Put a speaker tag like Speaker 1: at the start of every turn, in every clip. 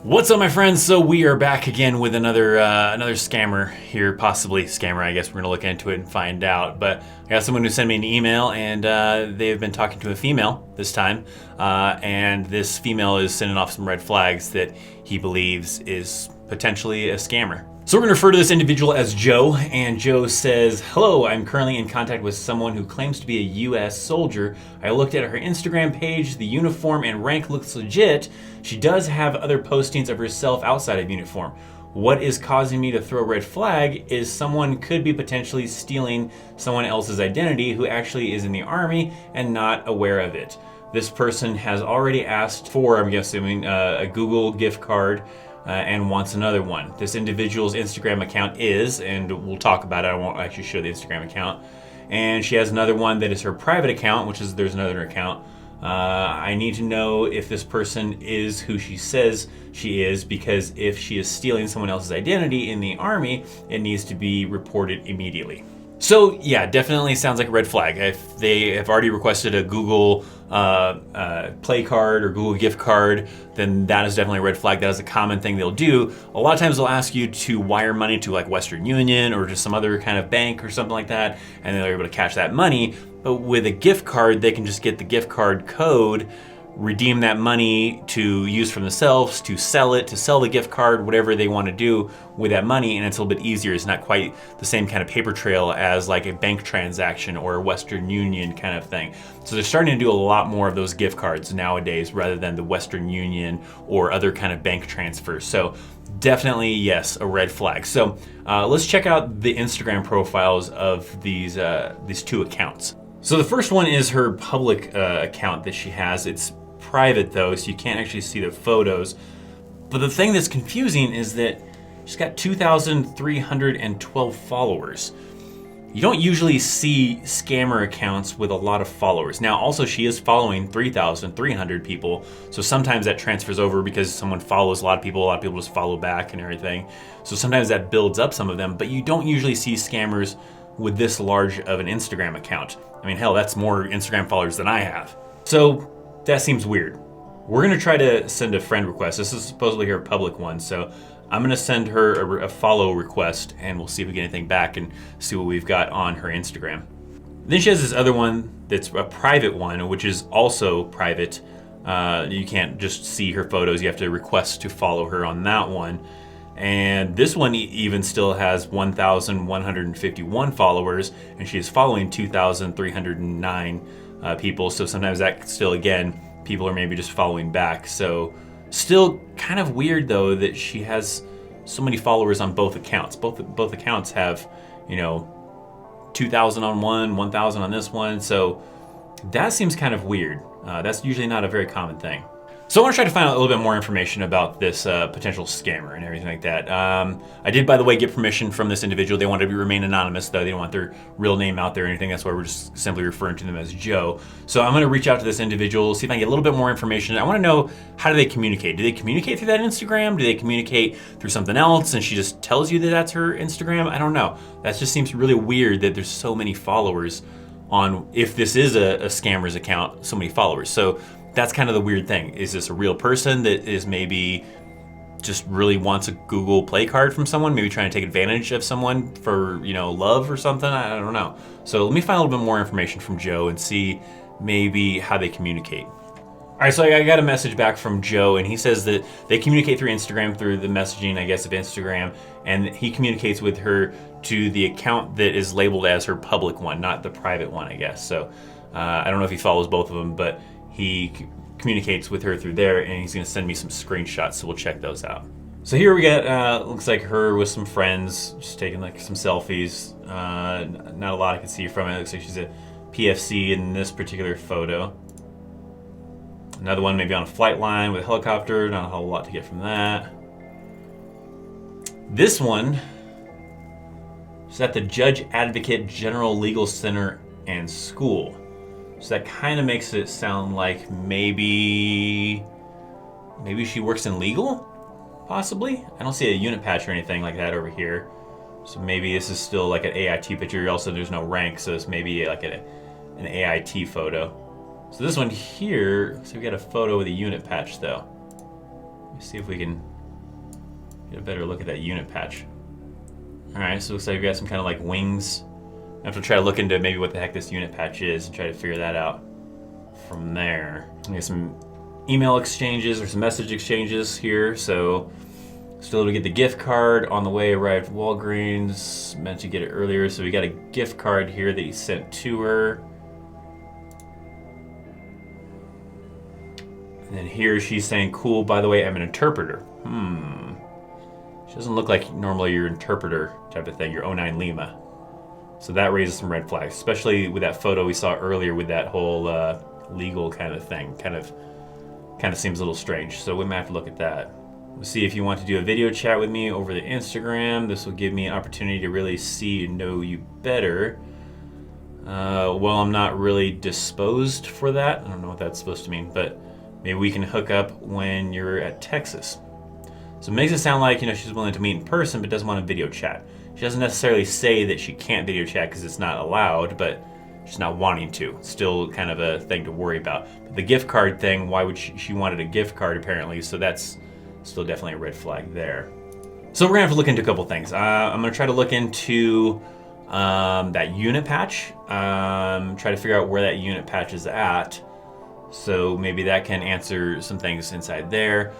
Speaker 1: What's up, my friends? So we are back again with another scammer here, possibly scammer. I guess we're gonna look into it and find out. But I got someone who sent me an email, and they've been talking to a female this time, and this female is sending off some red flags that he believes is potentially a scammer. So we're going to refer to this individual as Joe, and Joe says, "Hello, I'm currently in contact with someone who claims to be a US soldier. I looked at her Instagram page, the uniform and rank looks legit. She does have other postings of herself outside of uniform. What is causing me to throw a red flag is someone could be potentially stealing someone else's identity who actually is in the Army and not aware of it. This person has already asked for, I'm guessing, a Google gift card, and wants another one. This individual's Instagram account is, and we'll talk about it, I won't actually show the Instagram account. And she has another one that is her private account, which is, there's another account. I need to know if this person is who she says she is, because if she is stealing someone else's identity in the Army, it needs to be reported immediately." So yeah, definitely sounds like a red flag. If they have already requested a Google Play card or Google gift card, then that is definitely a red flag. That is a common thing they'll do. A lot of times they'll ask you to wire money to like Western Union or to some other kind of bank or something like that, and they're able to cash that money. But with a gift card, they can just get the gift card code, redeem that money to use for themselves, to sell the gift card, whatever they want to do with that money, and it's a little bit easier. It's not quite the same kind of paper trail as like a bank transaction or a Western Union kind of thing. So they're starting to do a lot more of those gift cards nowadays rather than the Western Union or other kind of bank transfers. So definitely, yes, a red flag. So let's check out the Instagram profiles of these two accounts. So the first one is her public account that she has. It's private though, so you can't actually see the photos. But the thing that's confusing is that she's got 2,312 followers. You don't usually see scammer accounts with a lot of followers. Now, also she is following 3,300 people, so sometimes that transfers over because someone follows a lot of people just follow back and everything. So sometimes that builds up some of them, but you don't usually see scammers with this large of an Instagram account. I mean, hell, that's more Instagram followers than I have. So that seems weird. We're gonna try to send a friend request. This is supposedly her public one, so I'm gonna send her a follow request, and we'll see if we get anything back and see what we've got on her Instagram. Then she has this other one that's a private one, which is also private. You can't just see her photos. You have to request to follow her on that one. And this one even still has 1,151 followers, and she is following 2,309 people. So sometimes that still, again, people are maybe just following back. So still kind of weird though that she has so many followers on both accounts. Both accounts have, 2,000 on one, 1,000 on this one. So that seems kind of weird. That's usually not a very common thing. So I want to try to find out a little bit more information about this potential scammer and everything like that. I did, by the way, get permission from this individual. They wanted to remain anonymous, though. They don't want their real name out there or anything. That's why we're just simply referring to them as Joe. So I'm going to reach out to this individual, see if I can get a little bit more information. I want to know, how do they communicate? Do they communicate through that Instagram? Do they communicate through something else and she just tells you that that's her Instagram? I don't know. That just seems really weird that there's so many followers on, if this is a scammer's account, so many followers. So that's kind of the weird thing. Is this a real person that is maybe just really wants a Google Play card from someone, maybe trying to take advantage of someone for, love or something? I don't know. So let me find a little bit more information from Joe and see maybe how they communicate. All right, so I got a message back from Joe, and he says that they communicate through Instagram, through the messaging, I guess, of Instagram, and he communicates with her to the account that is labeled as her public one, not the private one, I guess. So I don't know if he follows both of them, but he communicates with her through there, and he's going to send me some screenshots, so we'll check those out. So here we get, looks like her with some friends, just taking like some selfies. Not a lot I can see from it. It looks like she's a PFC in this particular photo. Another one maybe on a flight line with a helicopter, not a whole lot to get from that. This one is at the Judge Advocate General Legal Center and School. So that kind of makes it sound like maybe she works in legal, possibly? I don't see a unit patch or anything like that over here. So maybe this is still like an AIT picture. Also, there's no rank, so it's maybe like an AIT photo. So this one here, so we got a photo with a unit patch though. Let me See if we can get a better look at that unit patch. All right, so it looks like we've got some kind of like wings. I have to try to look into maybe what the heck this unit patch is and try to figure that out from there. We have some email exchanges or some message exchanges here. So still able to get the gift card on the way, arrived at Walgreens, meant to get it earlier. So we got a gift card here that he sent to her. And then here she's saying, cool, by the way, I'm an interpreter. She doesn't look like normally your interpreter type of thing, your 09 Lima. So that raises some red flags, especially with that photo we saw earlier with that whole legal kind of thing. Kind of seems a little strange. So we might have to look at that. We'll see if you want to do a video chat with me over the Instagram. This will give me an opportunity to really see and know you better. Well, I'm not really disposed for that. I don't know what that's supposed to mean, but maybe we can hook up when you're at Texas. So it makes it sound like, she's willing to meet in person, but doesn't want a video chat. She doesn't necessarily say that she can't video chat because it's not allowed, but she's not wanting to. It's still kind of a thing to worry about. But the gift card thing, why would she wanted a gift card apparently, so that's still definitely a red flag there. So we're gonna have to look into a couple things. I'm gonna try to look into that unit patch, try to figure out where that unit patch is at. So maybe that can answer some things inside there.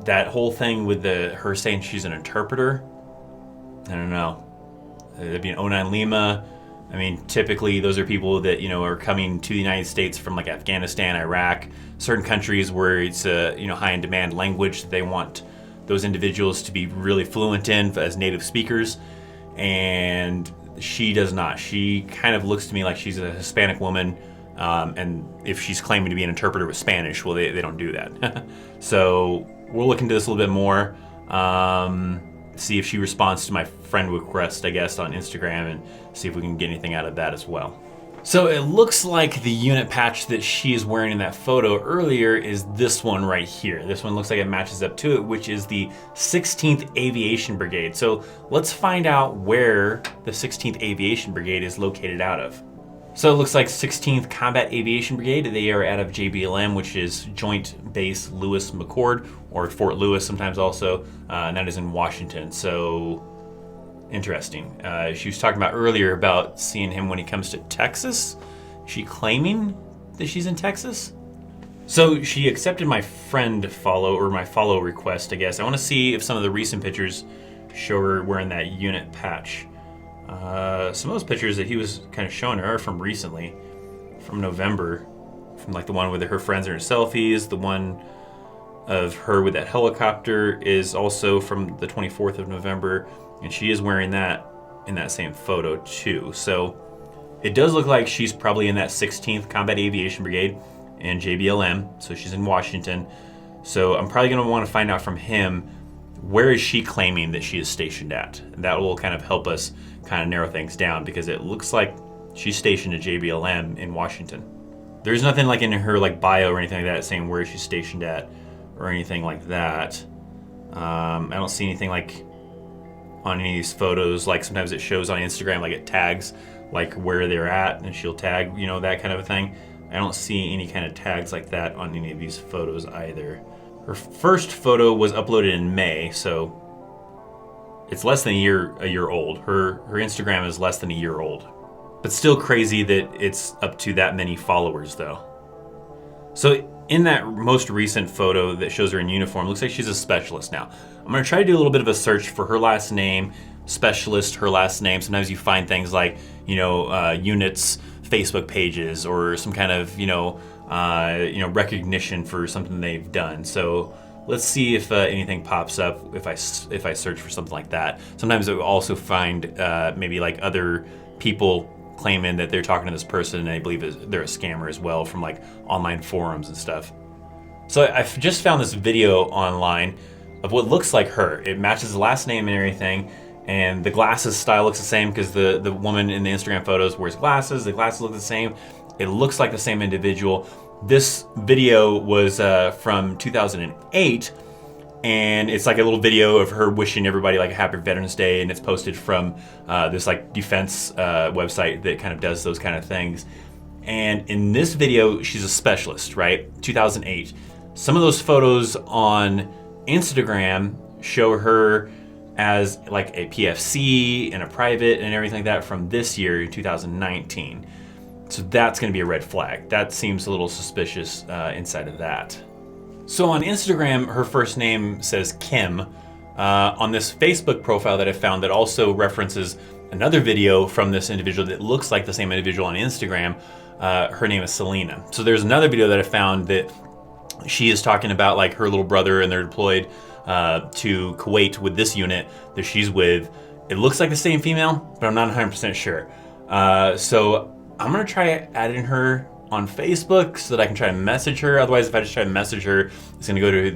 Speaker 1: That whole thing with her saying she's an interpreter, I don't know. That'd be an 09 Lima. I mean, typically those are people that, are coming to the United States from like Afghanistan, Iraq, certain countries where it's a, high in demand language that they want those individuals to be really fluent in as native speakers. And she does not. She kind of looks to me like she's a Hispanic woman. And if she's claiming to be an interpreter with Spanish, well, they don't do that. So we'll look into this a little bit more. See if she responds to my friend request, I guess, on Instagram, and see if we can get anything out of that as well. So it looks like the unit patch that she is wearing in that photo earlier is this one right here. This one looks like it matches up to it, which is the 16th Aviation Brigade. So let's find out where the 16th Aviation Brigade is located out of. So it looks like 16th Combat Aviation Brigade. They are out of JBLM, which is Joint Base Lewis McChord, or Fort Lewis sometimes also, and that is in Washington. So interesting. She was talking about earlier about seeing him when he comes to Texas. Is she claiming that she's in Texas? So she accepted my friend follow, or my follow request, I guess. I want to see if some of the recent pictures show her wearing that unit patch. Some of those pictures that he was kind of showing her are from recently, from November, from like the one with her friends and her selfies. The one of her with that helicopter is also from the 24th of November, and she is wearing that in that same photo too. So it does look like she's probably in that 16th Combat Aviation Brigade in JBLM, so she's in Washington. So I'm probably going to want to find out from him, where is she claiming that she is stationed at? That will kind of help us kind of narrow things down, because it looks like she's stationed at JBLM in Washington. There's nothing like in her like bio or anything like that saying where she's stationed at or anything like that. I don't see anything like on any of these photos. Like sometimes it shows on Instagram, like it tags like where they're at, and she'll tag, that kind of a thing. I don't see any kind of tags like that on any of these photos either. Her first photo was uploaded in May, so it's less than a year old. Her Instagram is less than a year old. But still crazy that it's up to that many followers though. So in that most recent photo that shows her in uniform, looks like she's a specialist now. I'm gonna try to do a little bit of a search for her last name, specialist, her last name. Sometimes you find things like, units, Facebook pages, or some kind of, recognition for something they've done. So let's see if anything pops up if I search for something like that. Sometimes I will also find maybe like other people claiming that they're talking to this person, and I believe they're a scammer as well, from like online forums and stuff. So I've just found this video online of what looks like her. It matches the last name and everything, and the glasses style looks the same because the woman in the Instagram photos wears glasses. The glasses look the same. It looks like the same individual. This video was from 2008, and it's like a little video of her wishing everybody like a happy Veterans Day, and it's posted from this like defense website that kind of does those kind of things. And in this video, she's a specialist, right? 2008. Some of those photos on Instagram show her as like a PFC and a private and everything like that from this year, 2019. So that's going to be a red flag. That seems a little suspicious inside of that. So on Instagram, her first name says Kim. On this Facebook profile that I found that also references another video from this individual that looks like the same individual on Instagram, her name is Selena. So there's another video that I found that she is talking about like her little brother, and they're deployed to Kuwait with this unit that she's with. It looks like the same female, but I'm not 100% sure. So I'm gonna try adding her on Facebook so that I can try to message her. Otherwise, if I just try to message her, it's gonna go to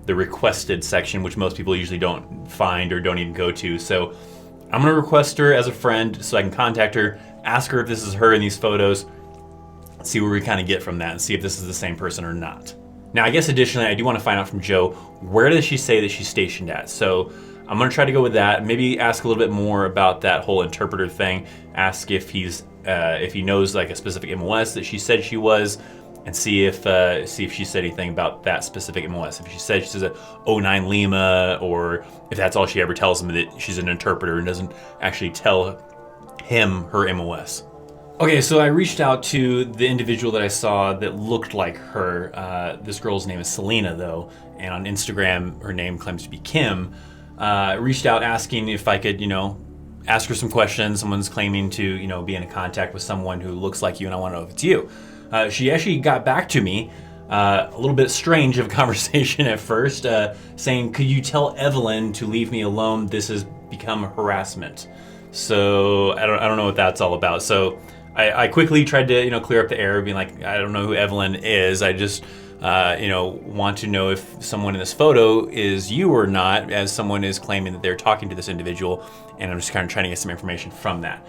Speaker 1: the requested section, which most people usually don't find or don't even go to. So I'm gonna request her as a friend so I can contact her, ask her if this is her in these photos, see where we kind of get from that and see if this is the same person or not. Now, I guess additionally, I do want to find out from Joe, where does she say that she's stationed at? So I'm going to try to go with that. Maybe ask a little bit more about that whole interpreter thing. Ask if he knows like a specific MOS that she said she was, and see if she said anything about that specific MOS. If she said she's a 09 Lima, or if that's all she ever tells him, that she's an interpreter and doesn't actually tell him her MOS. Okay, so I reached out to the individual that I saw that looked like her. This girl's name is Selena, though, and on Instagram, her name claims to be Kim. I reached out asking if I could, ask her some questions. Someone's claiming to, be in contact with someone who looks like you, and I want to know if it's you. She actually got back to me, a little bit strange of a conversation at first, saying, "Could you tell Evelyn to leave me alone? This has become harassment." So I don't know what that's all about. So I quickly tried to, clear up the air, being like, I don't know who Evelyn is. I just, want to know if someone in this photo is you or not, as someone is claiming that they're talking to this individual, and I'm just kind of trying to get some information from that.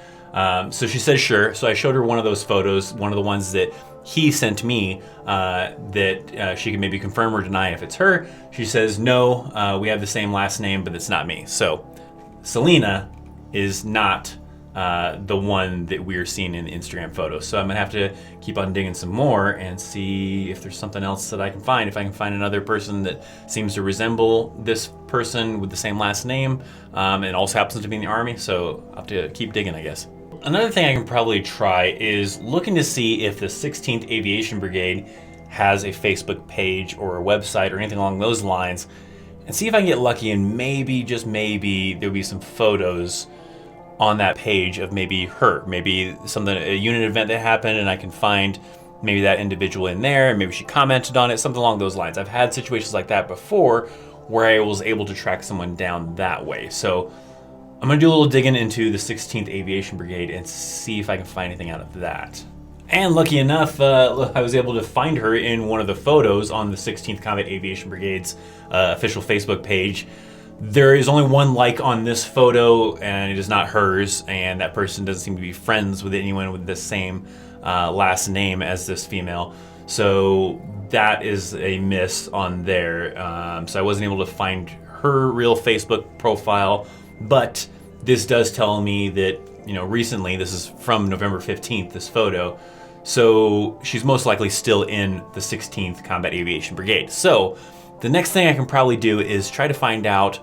Speaker 1: So she says, sure. So I showed her one of those photos, one of the ones that he sent me, that she can maybe confirm or deny if it's her. She says, no, we have the same last name, but it's not me. So Selena is not the one that we're seeing in the Instagram photo. So I'm gonna have to keep on digging some more and see if there's something else that I can find. If I can find another person that seems to resemble this person with the same last name, and also happens to be in the Army. So I'll have to keep digging, I guess. Another thing I can probably try is looking to see if the 16th Aviation Brigade has a Facebook page or a website or anything along those lines, and see if I can get lucky and maybe, just maybe, there'll be some photos on that page of maybe her, maybe a unit event that happened, and I can find maybe that individual in there, and maybe she commented on it, something along those lines. I've had situations like that before where I was able to track someone down that way. So I'm gonna do a little digging into the 16th Aviation Brigade and see if I can find anything out of that. And lucky enough, I was able to find her in one of the photos on the 16th Combat Aviation Brigade's official Facebook page. There is only one like on this photo, and it is not hers, and that person doesn't seem to be friends with anyone with the same last name as this female. So that is a miss on there. So I wasn't able to find her real Facebook profile, but this does tell me that, recently, this is from November 15th, this photo, so she's most likely still in the 16th Combat Aviation Brigade. So the next thing I can probably do is try to find out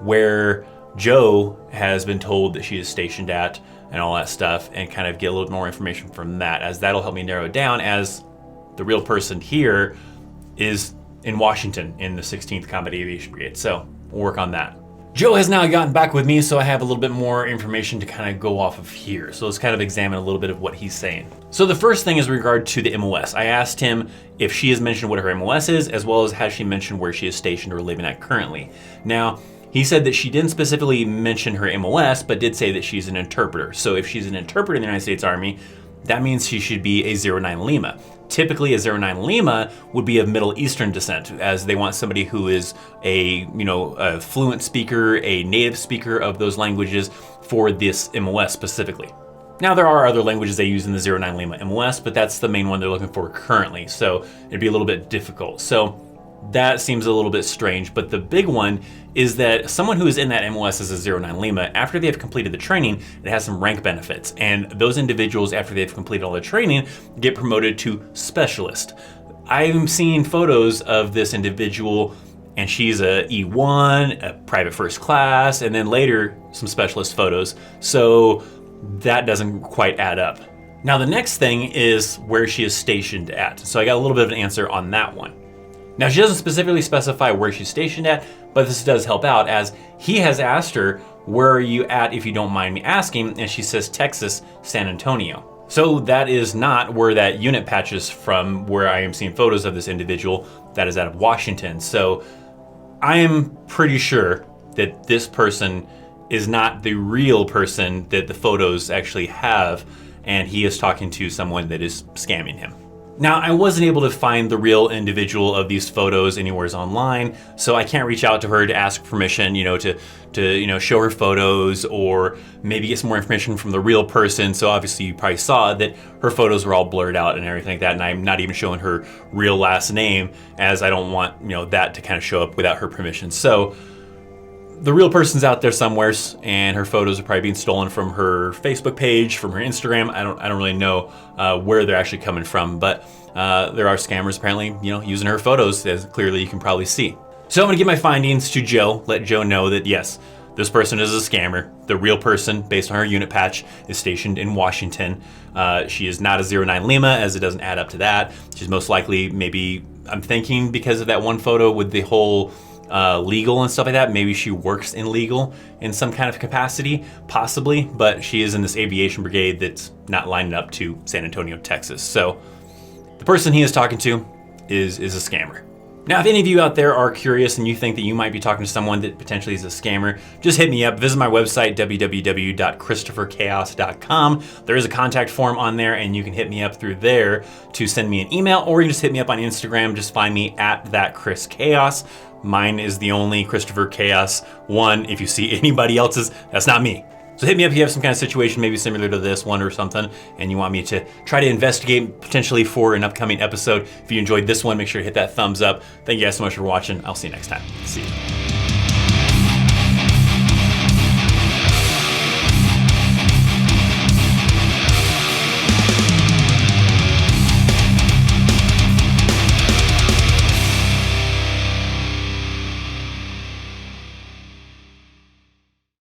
Speaker 1: where Joe has been told that she is stationed at and all that stuff, and kind of get a little more information from that, as that'll help me narrow it down, as the real person here is in Washington in the 16th Combat Aviation Brigade. So we'll work on that. Joe has now gotten back with me, so I have a little bit more information to kind of go off of here. So let's kind of examine a little bit of what he's saying. So the first thing is in regard to the MOS. I asked him if she has mentioned what her MOS is, as well as has she mentioned where she is stationed or living at currently. Now, he said that she didn't specifically mention her MOS, but did say that she's an interpreter. So if she's an interpreter in the United States Army, that means she should be a 09 Lima. Typically, a 09 Lima would be of Middle Eastern descent, as they want somebody who is a fluent speaker, a native speaker of those languages for this MOS specifically. Now, there are other languages they use in the 09 Lima MOS, but that's the main one they're looking for currently, so it'd be a little bit difficult. So that seems a little bit strange, but the big one is that someone who is in that MOS as a 09 Lima, after they have completed the training, it has some rank benefits. And those individuals, after they've completed all the training, get promoted to specialist. I'm seeing photos of this individual and she's a E1, a private first class, and then later some specialist photos. So that doesn't quite add up. Now the next thing is where she is stationed at. So I got a little bit of an answer on that one. Now she doesn't specifically specify where she's stationed at, but this does help out as he has asked her, where are you at if you don't mind me asking? And she says Texas, San Antonio. So that is not where that unit patch is from, where I am seeing photos of this individual. That is out of Washington. So I am pretty sure that this person is not the real person that the photos actually have, and he is talking to someone that is scamming him. Now, I wasn't able to find the real individual of these photos anywhere online, so I can't reach out to her to ask permission, to show her photos or maybe get some more information from the real person. So obviously you probably saw that her photos were all blurred out and everything like that, and I'm not even showing her real last name as I don't want, that to kind of show up without her permission. So the real person's out there somewhere, and her photos are probably being stolen from her Facebook page, from her Instagram. I don't really know where they're actually coming from, but there are scammers apparently, using her photos, as clearly you can probably see. So I'm gonna give my findings to Joe, let Joe know that yes, this person is a scammer. The real person, based on her unit patch, is stationed in Washington. She is not a 09 Lima, as it doesn't add up to that. She's most likely, maybe, I'm thinking because of that one photo with the whole legal and stuff like that. Maybe she works in legal in some kind of capacity, possibly, but she is in this aviation brigade that's not lining up to San Antonio, Texas. So the person he is talking to is a scammer. Now, if any of you out there are curious and you think that you might be talking to someone that potentially is a scammer, just hit me up. Visit my website, www.ChristopherChaos.com. There is a contact form on there, and you can hit me up through there to send me an email, or you can just hit me up on Instagram. Just find me at ThatChrisChaos. Mine is the only Christopher Chaos one. If you see anybody else's, that's not me. So hit me up if you have some kind of situation maybe similar to this one or something, and you want me to try to investigate potentially for an upcoming episode. If you enjoyed this one, make sure to hit that thumbs up. Thank you guys so much for watching. I'll see you next time. See you.